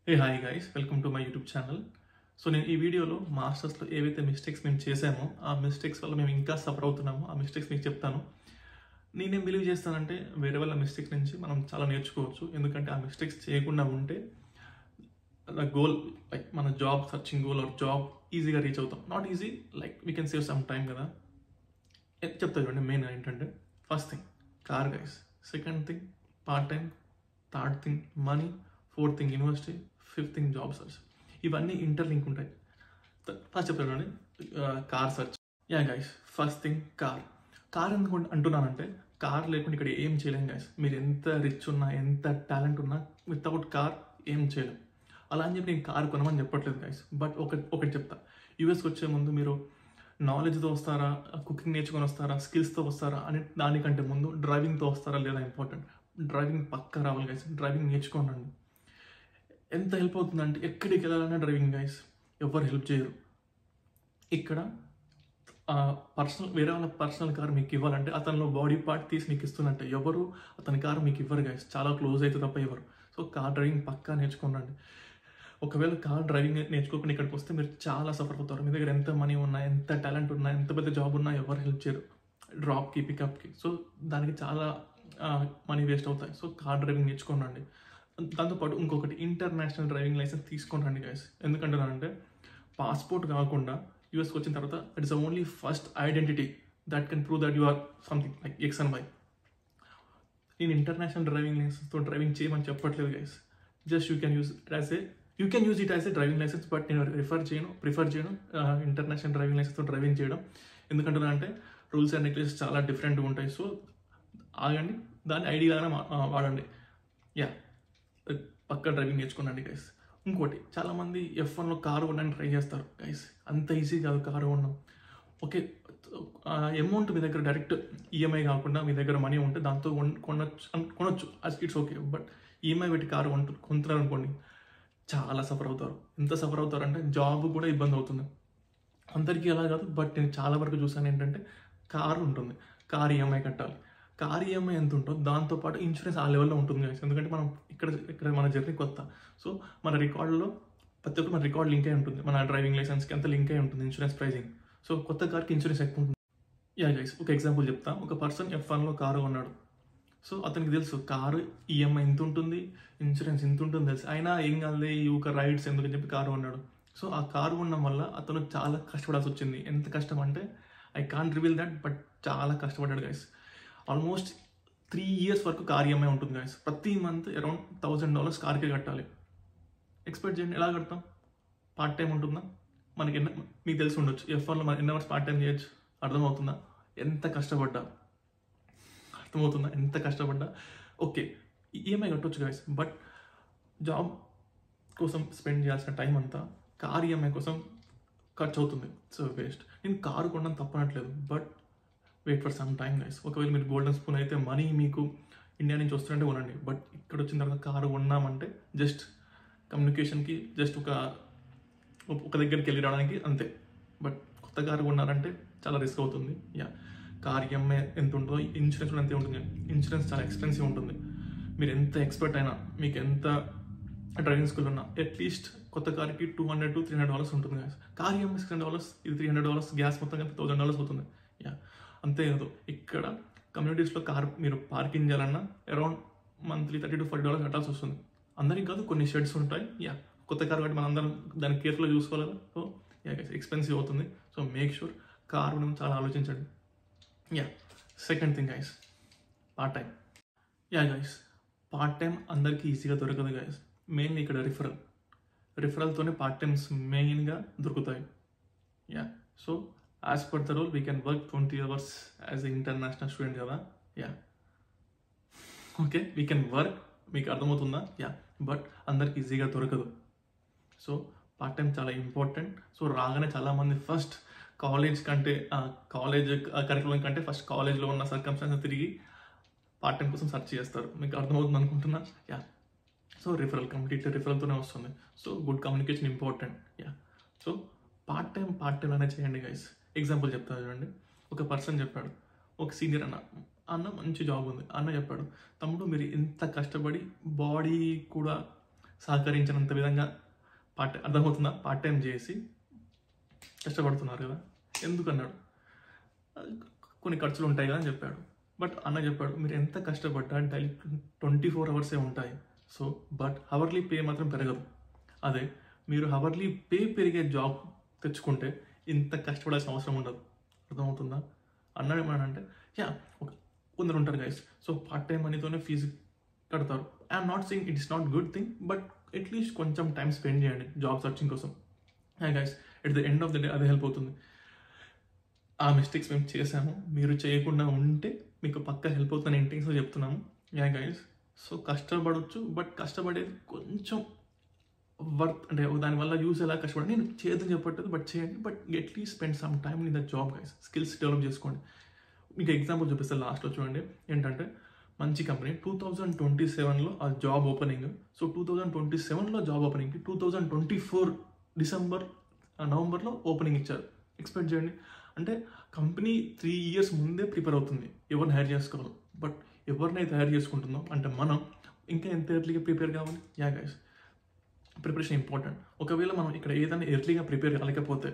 Hey hi guys, welcome to my YouTube channel. So నేను ఈ వీడియోలో మాస్టర్స్లో ఏవైతే మిస్టేక్స్ మేము చేసామో ఆ మిస్టేక్స్ వల్ల మేము ఇంకా సఫర్ అవుతున్నామో ఆ మిస్టేక్స్ మీకు చెప్తాను. నేనేం బిలీవ్ చేస్తానంటే వేరే వాళ్ళ మిస్టేక్స్ నుంచి మనం చాలా నేర్చుకోవచ్చు. ఎందుకంటే ఆ మిస్టేక్స్ చేయకుండా ఉంటే గోల్ లైక్ మన job searching goal or job ఈజీగా రీచ్ అవుతాం. Not easy, like we can save some time కదా. చెప్తా చూడండి. మెయిన్ ఏంటంటే first thing car guys, second thing part time, third thing money, fourth thing university, fifth thing job search. ఇవన్నీ interlink ఉంటాయి. First చెప్తాను car search. Yeah guys, first thing car ఎందుకు అంటున్నానంటే car లేకుండా ఇక్కడ ఏం చేయలేం గైస్. మీరు ఎంత రిచ్ ఉన్నా ఎంత టాలెంట్ ఉన్నా వితౌట్ కార్ ఏం చేయలేం. అలా అని చెప్పి నేను కార్ కొనమని చెప్పట్లేదు గైస్. బట్ ఒకటి చెప్తా, యూఎస్కి వచ్చే ముందు మీరు నాలెడ్జ్తో వస్తారా, కుకింగ్ నేర్చుకొని వస్తారా, స్కిల్స్తో వస్తారా అని దానికంటే ముందు డ్రైవింగ్తో వస్తారా లేదా ఇంపార్టెంట్. డ్రైవింగ్ పక్కా రావాలి గైస్. డ్రైవింగ్ నేర్చుకోనండి. ఎంత హెల్ప్ అవుతుందంటే ఎక్కడికి వెళ్ళాలన్నా డ్రైవింగ్ గైస్ ఎవరు హెల్ప్ చేయరు. ఇక్కడ వేరే వాళ్ళ పర్సనల్ కార్ మీకు ఇవ్వాలంటే అతనిలో బాడీ పార్ట్ తీసి మీకు ఇస్తున్నట్టే. ఎవరు అతని కార్ మీకు ఇవ్వరు గైస్. చాలా క్లోజ్ అయితే తప్ప ఇవ్వరు. సో కార్ డ్రైవింగ్ పక్కా నేర్చుకోనండి. ఒకవేళ కార్ డ్రైవింగ్ నేర్చుకోకుండా ఇక్కడికి వస్తే మీరు చాలా సఫర్ అవుతారు. మీ దగ్గర ఎంత మనీ ఉన్నా, ఎంత టాలెంట్ ఉన్నా, ఎంత పెద్ద జాబ్ ఉన్నా ఎవరు హెల్ప్ చేయరు డ్రాప్కి పికప్కి. సో దానికి చాలా మనీ వేస్ట్ అవుతాయి. సో కార్ డ్రైవింగ్ నేర్చుకోనండి. దాంతోపాటు ఇంకొకటి, ఇంటర్నేషనల్ డ్రైవింగ్ లైసెన్స్ తీసుకోండి గైస్. ఎందుకంటున్నానంటే పాస్పోర్ట్ కాకుండా యూఎస్కి వచ్చిన తర్వాత it's only first identity that can prove that you are something like X and Y. నేను ఇంటర్నేషనల్ డ్రైవింగ్ లైసెన్స్తో డ్రైవింగ్ చేయమని చెప్పట్లేదు guys. Just you can use it as a driving license. But నేను ప్రిఫర్ చేయను ఇంటర్నేషనల్ డ్రైవింగ్ లైసెన్స్తో driving చేయడం. ఎందుకంటున్నానంటే rules and regulations చాలా డిఫరెంట్గా ఉంటాయి. సో ఆగండి, దాన్ని ఐడియాగానే వాడండి. యా, పక్కా డ్రైవింగ్ నేర్చుకోండి గైస్. ఇంకోటి, చాలామంది F1లో కారు కొనడానికి ట్రై చేస్తారు గైస్. అంత ఈజీ కాదు కారు కొనడం. ఓకే, అమౌంట్ మీ దగ్గర డైరెక్ట్ ఈఎంఐ కాకుండా మీ దగ్గర మనీ ఉంటే దాంతో కొనొచ్చు, ఇట్స్ ఓకే. బట్ ఈఎంఐ పెట్టి కారు కొంటున్నారు అనుకోండి, చాలా సఫర్ అవుతారు. ఎంత సఫర్ అవుతారు అంటే జాబ్ కూడా ఇబ్బంది అవుతుంది. అందరికీ అలా కాదు, బట్ నేను చాలా వరకు చూసాను ఏంటంటే కారు ఉంటుంది, కారు ఈఎంఐ కట్టాలి. కార్ ఈఎంఐ ఎంత ఉంటుందో దాంతోపాటు ఇన్సూరెన్స్ ఆ లెవెల్లో ఉంటుంది గైస్. ఎందుకంటే మనం ఇక్కడ మన జర్నీ కొత్త. సో మన రికార్డులో ప్రతి ఒక్కటి మన రికార్డ్ లింక్ అయి ఉంటుంది. మన డ్రైవింగ్ లైసెన్స్కి అంత లింక్ అయి ఉంటుంది ఇన్సూరెన్స్ ప్రైజింగ్. సో కొత్త కార్కి ఇన్సూరెన్స్ ఎక్కువ ఉంటుంది. యా గైస్, ఒక ఎగ్జాంపుల్ చెప్తా. ఒక పర్సన్ F1లో కారు కొన్నాడు. సో అతనికి తెలుసు కారు ఈఎంఐ ఇంత ఉంటుంది, ఇన్సూరెన్స్ ఇంత ఉంటుంది తెలుసు. అయినా ఏం కాదు ఈ ఒక రైడ్స్ ఎందుకని చెప్పి కారు కొన్నాడు. సో ఆ కారు కొనడం వల్ల అతను చాలా కష్టపడాల్సి వచ్చింది. ఎంత కష్టం అంటే I can't reveal that, but చాలా కష్టపడ్డాడు గైస్. ఆల్మోస్ట్ 3 years వరకు కార్ ఈఎంఐ ఉంటుంది గైస్. ప్రతి మంత్ అరౌండ్ $1,000 కార్కే కట్టాలి. ఎక్స్పెక్ట్ చేయండి, ఎలా కడతాం? పార్ట్ టైం ఉంటుందా? మనకి మీకు తెలిసి ఉండొచ్చు F1లో మనం ఎన్ని అవర్స్ పార్ట్ టైం చేయొచ్చు. అర్థమవుతుందా ఎంత కష్టపడ్డా? ఓకే, ఈఎంఐ కట్టొచ్చు గైస్. బట్ జాబ్ కోసం స్పెండ్ చేయాల్సిన టైం అంతా కార్ ఈఎంఐ కోసం ఖర్చు అవుతుంది. So waste. నేను కారు కొనడం తప్పనట్లేదు, but wait for some time guys. ఒకవేళ మీరు గోల్డెన్ స్పూన్ అయితే మనీ మీకు ఇండియా నుంచి వస్తుంటే కొనండి. బట్ ఇక్కడ వచ్చిన తర్వాత కారు కొన్నామంటే జస్ట్ కమ్యూనికేషన్కి, జస్ట్ ఒక దగ్గరికి వెళ్ళి రావడానికి అంతే. బట్ కొత్త కారు కొన్నారంటే చాలా రిస్క్ అవుతుంది. యా, కార్ ఈఎంఐ ఎంత ఉంటుందో ఇన్సూరెన్స్ కూడా అంతే ఉంటుంది. ఇన్సూరెన్స్ చాలా ఎక్స్పెన్సివ్ ఉంటుంది. మీరు ఎంత ఎక్స్పర్ట్ అయినా, మీకు ఎంత డ్రైవింగ్ స్కూల్ ఉన్నా, అట్లీస్ట్ కొత్త కార్కి $200 to $300 ఉంటుంది గైస్. కార్ ఈఎంఐ $600, ఇది $300, గ్యాస్ మొత్తం కలిపి $1,000 అవుతుంది. యా, అంతే కాదు, ఇక్కడ కమ్యూనిటీస్లో కార్ మీరు పార్కింగ్ చేయాలన్నా అరౌండ్ మంత్లీ $30 to $40 కట్టాల్సి వస్తుంది. అందరికీ కాదు, కొన్ని షెడ్స్ ఉంటాయి. యా, కొత్త కార్ కాబట్టి మనం అందరం దాన్ని కేర్ఫుల్గా చూసుకోవాలి కదా. సో యా గైస్, ఎక్స్పెన్సివ్ అవుతుంది. సో మేక్ షూర్ కార్ మనం చాలా ఆలోచించండి. Yeah, second thing guys, part time. Yeah guys, part time అందరికీ ఈజీగా దొరకదు గైస్. మెయిన్లీ ఇక్కడ రిఫరల్తోనే పార్ట్ టైమ్స్ మెయిన్గా దొరుకుతాయి. Yeah, so as per the rule we can work 20 hours as a international student కదా. Yeah, okay, we can work. మీకు అర్థమవుతుందా? Yeah, but అందరికి ఈజీగా దొరకదు. సో పార్ట్ టైం చాలా ఇంపార్టెంట్. సో రాగానే చాలామంది ఫస్ట్ కాలేజ్ కరికులం కంటే ఫస్ట్ కాలేజ్లో ఉన్న సర్కమ్స్టాన్సెస్ తిరిగి పార్ట్ టైం కోసం సెర్చ్ చేస్తారు. మీకు అర్థమవుతుంది అనుకుంటున్నా. యా, సో కంప్లీట్ రిఫరల్తోనే వస్తుంది. So good communication important. Yeah, so part time అనే చేయండి గైస్. ఎగ్జాంపుల్ చెప్తా చూడండి. ఒక పర్సన్ చెప్పాడు, ఒక సీనియర్ అన్న మంచి జాబ్ ఉంది. అన్న చెప్పాడు, తమ్ముడు మీరు ఇంత కష్టపడి బాడీ కూడా సహకరించినంత విధంగా అర్థమవుతుందా, పార్ట్ టైం చేసి కష్టపడుతున్నారు కదా. ఎందుకన్నాడు, కొన్ని ఖర్చులు ఉంటాయి కదా అని చెప్పాడు. బట్ అన్న చెప్పాడు, మీరు ఎంత కష్టపడ్డా డైలీ 24 అవర్సే ఉంటాయి. సో బట్ హవర్లీ పే మాత్రం పెరగదు. అదే మీరు హవర్లీ పే పెరిగే జాబ్ తెచ్చుకుంటే ఇంత కష్టపడాల్సిన అవసరం ఉండదు. అర్థమవుతుందా? అన్నాడు ఏమన్నాడంటే, కొందరు ఉంటారు గైస్, సో పార్ట్ టైం మనీతోనే ఫీజు కడతారు. I'm not saying it is not good thing, but at least కొంచెం టైం స్పెండ్ చేయండి జాబ్ సర్చింగ్ కోసం. Guys at the end of the day అదే హెల్ప్ అవుతుంది. ఆ మిస్టేక్స్ మేము చేసాము, మీరు చేయకుండా ఉంటే మీకు పక్కా హెల్ప్ అవుతుందని ఇంటెన్షన్లో చెప్తున్నాము. గైస్, సో కష్టపడవచ్చు, బట్ కష్టపడేది కొంచెం వర్త్, అంటే దానివల్ల యూస్ ఎలా కష్టపడి నేను చేయదని చెప్పట్లేదు, బట్ చేయండి. But at least spend some time in the job guys. Skills develop చేసుకోండి. మీకు ఎగ్జాంపుల్ చూపిస్తే లాస్ట్లో చూడండి. ఏంటంటే మంచి కంపెనీ 2027లో ఆ జాబ్ ఓపెనింగ్. సో 2027లో జాబ్ ఓపెనింగ్కి 2024 నవంబర్లో ఓపెనింగ్ ఇచ్చారు. ఎక్స్పెక్ట్ చేయండి, అంటే కంపెనీ 3 years ముందే ప్రిపేర్ అవుతుంది ఎవరిని హైర్ చేసుకోవాలి. బట్ ఎవరినైతే హైర్ చేసుకుంటుందో అంటే మనం ఇంకా ఎంత ఎర్లీగా ప్రిపేర్ కావాలి. Guys, preparation important. ఒకవేళ మనం ఇక్కడ ఏదైనా ఎర్లీగా ప్రిపేర్ కాలేకపోతే,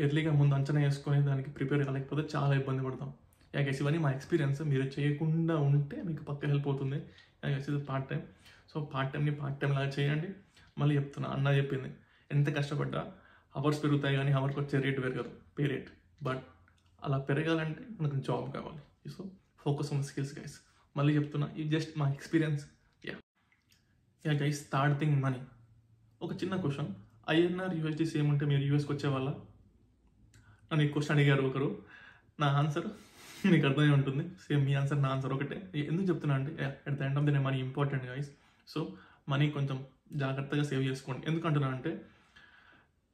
ఎర్లీగా ముందు అంచనా వేసుకొని దానికి ప్రిపేర్ కాలేకపోతే చాలా ఇబ్బంది పడతాం. గైస్, ఇవన్నీ మా ఎక్స్పీరియన్స్. మీరు చేయకుండా ఉంటే మీకు పక్క హెల్ప్ అవుతుంది. గైస్, ఇది part time. So part time లాగా చేయండి. మళ్ళీ చెప్తున్నా, అన్న చెప్పింది, ఎంత కష్టపడ్డా అవర్స్ పెరుగుతాయి కానీ అవర్కి వచ్చే రేట్ పెరగదు, పే రేట్. బట్ అలా పెరగాలంటే మనకు జాబ్ కావాలి. So focus on skills guys. మళ్ళీ చెప్తున్నా, ఇది జస్ట్ మా experience. Guys, third thing money. ఒక చిన్న క్వశ్చన్, INR USD సేమ్ ఉంటే మీరు యూఎస్కి వచ్చేవాళ్ళ? నన్ను ఈ క్వశ్చన్ అడిగారు ఒకరు. నా ఆన్సర్ మీకు అర్థమై ఉంటుంది. సేమ్ మీ ఆన్సర్ నా ఆన్సర్ ఒకటే. ఎందుకు చెప్తున్నా అంటే at the end of the day money important guys. So money కొంచెం జాగ్రత్తగా సేవ్ చేసుకోండి. ఎందుకంటున్నా అంటే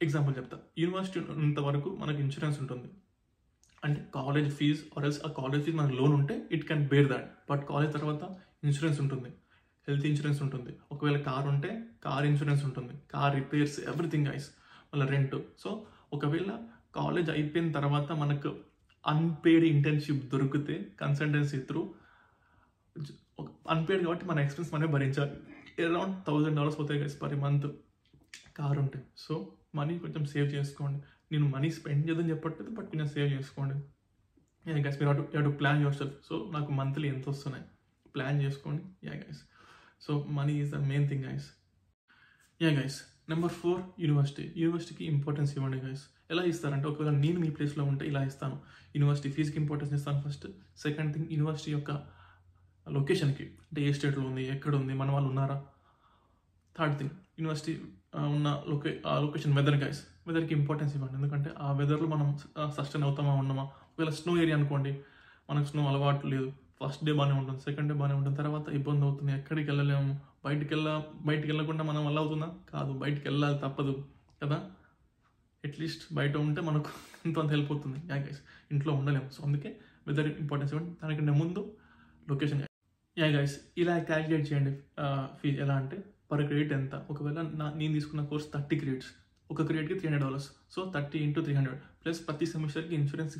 ఎగ్జాంపుల్ చెప్తా. యూనివర్సిటీ ఉన్నంత వరకు మనకు ఇన్సూరెన్స్ ఉంటుంది, అంటే కాలేజ్ ఫీజ్ ఆర్ఎల్స్ ఆ కాలేజ్ ఫీజ్ మనకు లోన్ ఉంటే it can bear that. But college తర్వాత ఇన్సూరెన్స్ ఉంటుంది, హెల్త్ ఇన్సూరెన్స్ ఉంటుంది, ఒకవేళ కార్ ఉంటే కార్ ఇన్సూరెన్స్ ఉంటుంది, కార్ రిపేర్స్ ఎవ్రీథింగ్ గైస్, మళ్ళీ రెంట్. సో ఒకవేళ కాలేజ్ అయిపోయిన తర్వాత మనకు అన్పేడ్ ఇంటర్న్షిప్ దొరికితే కన్సల్టెన్సీ త్రూ అన్పేడ్ కాబట్టి మన ఎక్స్పెన్స్ మనమే భరించాలి. అరౌండ్ $1,000 పోతాయి గైస్ పర్ మంత్ కార్ ఉంటే. సో మనీ కొంచెం సేవ్ చేసుకోండి. నేను మనీ స్పెండ్ చేద్దని చెప్పట్లేదు, బట్ కొంచెం సేవ్ చేసుకోండి. గైస్, మీరు to plan your self. So నాకు మంత్లీ ఎంత వస్తున్నాయి ప్లాన్ చేసుకోండి. Guys, so money is the main thing guys. Guys, number 4 యూనివర్సిటీకి ఇంపార్టెన్స్ ఇవ్వండి గైస్. ఎలా ఇస్తారంటే, ఒకవేళ నేను మీ ప్లేస్లో ఉంటే ఇలా ఇస్తాను. యూనివర్సిటీ ఫీజుకి ఇంపార్టెన్స్ ఇస్తాను ఫస్ట్. సెకండ్ థింగ్, యూనివర్సిటీ యొక్క లొకేషన్కి, అంటే ఏ స్టేట్లో ఉంది, ఎక్కడ ఉంది, మన వాళ్ళు ఉన్నారా. థర్డ్ థింగ్, యూనివర్సిటీ ఉన్న లొకేషన్, వెదర్ గైస్. వెదర్కి ఇంపార్టెన్స్ ఇవ్వండి. ఎందుకంటే ఆ వెదర్లో మనం సస్టైన్ అవుతామా ఉన్నామా. ఒకవేళ స్నో ఏరియా అనుకోండి, మనకు స్నో అలవాటు లేదు, ఫస్ట్ డే బాగానే ఉంటుంది, సెకండ్ డే బాగానే ఉంటుంది, తర్వాత ఇబ్బంది అవుతుంది, ఎక్కడికి వెళ్ళలేము. బయటికి వెళ్ళకుండా మనం వల్ల అవుతుందా? కాదు, బయటికి వెళ్ళాలి, తప్పదు కదా. అట్లీస్ట్ బయట ఉంటే మనకు ఎంతో అంత హెల్ప్ అవుతుంది. గైస్, ఇంట్లో ఉండలేము. సో అందుకే వెదర్ ఇంపార్టెన్స్ ఇవ్వండి. దానికంటే ముందు లొకేషన్. గైస్, ఇలా క్యాలిక్యులేట్ చేయండి ఫీజ్. ఎలా అంటే పర్ క్రెడిట్ ఎంత. ఒకవేళ నేను తీసుకున్న కోర్స్ 30 credits, ఒక క్రెడిట్కి $300. సో 30 × 300 ప్లస్ ప్రతి సెమిస్టర్కి ఇన్సూరెన్స్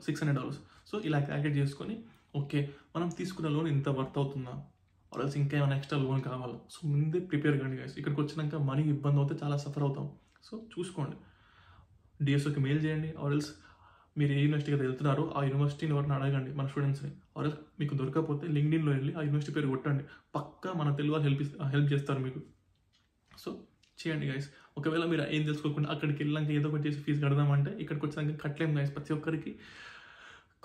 $600. సో ఇలా క్యాలిక్యులేట్ చేసుకొని, ఓకే మనం తీసుకున్న లోన్ ఇంత వర్త్ అవుతుందా, ఆర్ఎల్స్ ఇంకా ఏమైనా ఎక్స్ట్రా లోన్ కావాలా. సో ముందే ప్రిపేర్ కండి గైస్. ఇక్కడికి వచ్చినాక మనీ ఇబ్బంది అవుతే చాలా సఫర్ అవుతాం. సో చూసుకోండి. DSOకి మెయిల్ చేయండి, ఆర్ఎల్స్ మీరు ఏ యూనివర్సిటీకి వెళ్తున్నారో ఆ యూనివర్సిటీని ఎవరిని అడగండి, మన స్టూడెంట్స్ని. ఆర్ఎల్స్ మీకు దొరకకపోతే లింక్డ్ఇన్లో వెళ్ళి ఆ యూనివర్సిటీ పేరు కొట్టండి, పక్కా మన తెలుగు వాళ్ళు హెల్ప్ చేస్తారు మీకు. సో చేయండి గైస్. ఒకవేళ మీరు ఏం తెలుసుకోకుండా అక్కడికి వెళ్ళాక ఏదో ఒకటి చేసి ఫీజు కడదామంటే ఇక్కడికి వచ్చాక కట్టలేము గైస్. ప్రతి ఒక్కరికి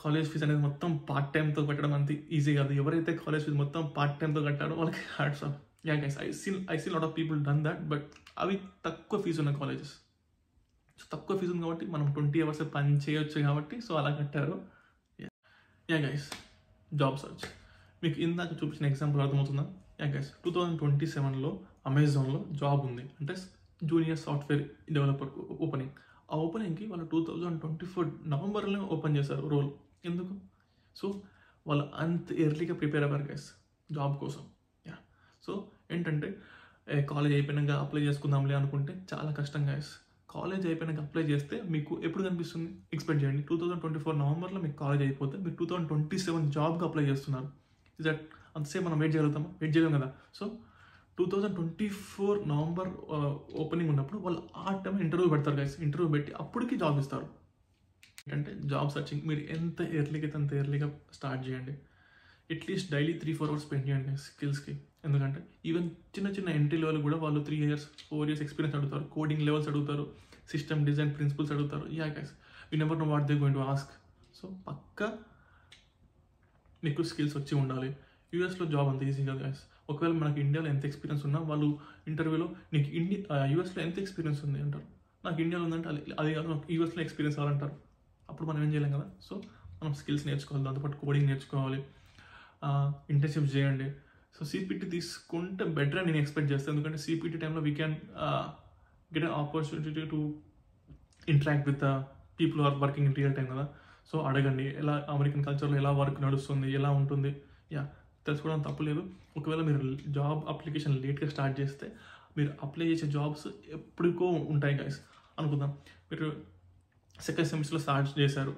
కాలేజ్ ఫీజు అనేది మొత్తం పార్ట్ టైంతో కట్టడం అంత ఈజీ కాదు. ఎవరైతే కాలేజ్ ఫీజు మొత్తం పార్ట్ టైంతో కట్టారో వాళ్ళకి hats off. Guys, I see lot of people done that. But అవి తక్కువ ఫీజు ఉన్న కాలేజెస్. సో తక్కువ ఫీజు ఉంది కాబట్టి మనం 20 hours పని చేయొచ్చు కాబట్టి సో అలా కట్టారు. గైస్, జాబ్ సర్చ్ మీకు ఇందాక చూపించిన ఎగ్జాంపుల్ అర్థమవుతుందా. గైస్, 2027లో అమెజాన్లో జాబ్ ఉంది, అంటే జూనియర్ సాఫ్ట్వేర్ డెవలపర్ ఓపెనింగ్. ఆ ఓపెనింగ్కి వాళ్ళు 2024 నవంబర్లో ఓపెన్ చేశారు రోల్. ఎందుకు? సో వాళ్ళు అంత ఎర్లీగా ప్రిపేర్ అవ్వరు గైస్ జాబ్ కోసం. సో ఏంటంటే కాలేజ్ అయిపోయినాక అప్లై చేసుకుందాంలే అనుకుంటే చాలా కష్టం గైస్. కాలేజ్ అయిపోయినాక అప్లై చేస్తే మీకు ఎప్పుడు కనిపిస్తుంది? ఎక్స్పెక్ట్ చేయండి, 2024 నవంబర్లో మీకు కాలేజ్ అయిపోతే మీరు 2027 జాబ్కి అప్లై చేస్తున్నారు. ఇస్ దట్ అంతసేపు మనం వెయిట్ చేయగలుగుతామా? వెయిట్ చేయలేం కదా. సో 2024 నవంబర్ ఓపెనింగ్ ఉన్నప్పుడు వాళ్ళు ఆ టైం ఇంటర్వ్యూ పెడతారు గైస్. ఇంటర్వ్యూ పెట్టి అప్పటికి జాబ్ ఇస్తారు. అంటే జాబ్ సర్చింగ్ మీరు ఎంత ఎర్లీగా అయితే అంత ఎర్లీగా స్టార్ట్ చేయండి. అట్లీస్ట్ డైలీ 3-4 అవర్స్ స్పెండ్ చేయండి స్కిల్స్కి. ఎందుకంటే ఈవెన్ చిన్న చిన్న ఎంట్రీ లెవెల్ కూడా వాళ్ళు 3 years 4 years ఎక్స్పీరియన్స్ అడుగుతారు, కోడింగ్ లెవెల్స్ అడుగుతారు, సిస్టమ్ డిజైన్ ప్రిన్సిపల్స్ అడుగుతారు. Yeah guys, you never know what they going to ask. So పక్కా మీకు స్కిల్స్ వచ్చి ఉండాలి. యూఎస్లో జాబ్ అంత ఈజీగా గైస్. ఒకవేళ మనకి ఇండియాలో ఎంత ఎక్స్పీరియన్స్ ఉన్నా వాళ్ళు ఇంటర్వ్యూలో నీకు యూఎస్లో ఎంత ఎక్స్పీరియన్స్ ఉంది అంటారు. నాకు ఇండియాలో ఉందంటే అది కాదు, నాకు యూఎస్లో ఎక్స్పీరియన్స్ అవ్వాలంటారు. అప్పుడు మనం ఏం చేయలేం కదా. సో మనం స్కిల్స్ నేర్చుకోవాలి, దాంతోపాటు కోడింగ్ నేర్చుకోవాలి, ఇంటర్న్షిప్స్ చేయండి. సో సిపిటి తీసుకుంటే బెటర్ అని నేను ఎక్స్పెక్ట్ చేస్తాను. ఎందుకంటే సిపిటి టైంలో we can get an opportunity to interact with the people are working in real time కదా. సో అడగండి, ఎలా అమెరికన్ కల్చర్లో ఎలా వర్క్ నడుస్తుంది, ఎలా ఉంటుంది, యా తెలుసుకోవడం తప్పులేదు. ఒకవేళ మీరు జాబ్ అప్లికేషన్ లేట్గా స్టార్ట్ చేస్తే మీరు అప్లై చేసే జాబ్స్ ఎప్పటికో ఉంటాయి గైస్. అనుకుందాం మీరు సెకండ్ సెమిస్టర్లో స్టార్ట్ చేశారు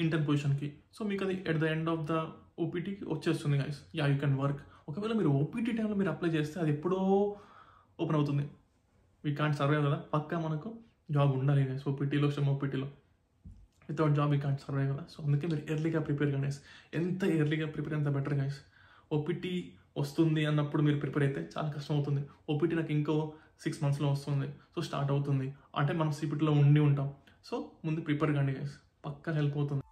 ఇంటర్న్ పొజిషన్కి. సో మీకు అది at the end of the ఓపీటీకి వచ్చేస్తుంది guys. Yeah you can work. ఒకవేళ మీరు ఓపీటీ టైంలో మీరు అప్లై చేస్తే అది ఎప్పుడో ఓపెన్ అవుతుంది. వీ కాంట్ సర్వైవ్ కదా. పక్కా మనకు జాబ్ ఉండాలి గైస్. ఓపీటీలో ఓపీటీలో without job we can't survive కదా. సో అందుకే మీరు ఎర్లీగా ప్రిపేర్ కానీ ఎంత ఎర్లీగా ప్రిపేర్ అంత బెటర్ గైస్. ఓపీటీ వస్తుంది అన్నప్పుడు మీరు ప్రిపేర్ అయితే చాలా కష్టం అవుతుంది. ఓపీటీ నాకు ఇంకో 6 monthsలో వస్తుంది, సో స్టార్ట్ అవుతుంది అంటే మనం సిపిటీలో ఉండి ఉంటాం. సో ముందు ప్రిపేర్ కానీ గైస్, పక్కా హెల్ప్ అవుతుంది.